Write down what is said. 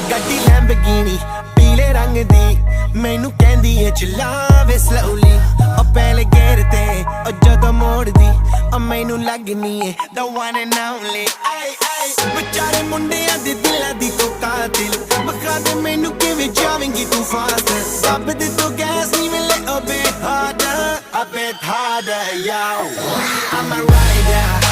ਗੱਡੀ ਲੈਂਬਰਗਿਨੀ ਪੀਲੇ ਰੰਗ ਦੀ ਮੈਨੂੰ ਕਹਿੰਦੀ ਏ ਚਲਾਵੇ slowly ਉਹ ਪਹਿਲੇ ਗੇਅਰ ਤੇ ਉਹ ਜਦੋਂ ਮੋੜਦੀ ਉਹ ਮੈਨੂੰ ਲੱਗਨੀ ਏ the one and only ਵਿਚਾਰੇ ਮੁੰਡਿਆਂ ਦੇ ਦਿਲਾਂ ਦੀ ਤੂੰ ਕਾਤਿਲ ਬਖਾ ਦੇ ਮੈਨੂੰ ਕਿਵੇਂ ਜਾਵੇਂਗੀ ਤੂੰ ਫਾਸਟ ਰੱਬ ਦੇ ਤੋਂ ਗੈਸ ਨਹੀਂ ਮਿਲੇ a bit harder yo I'm a rider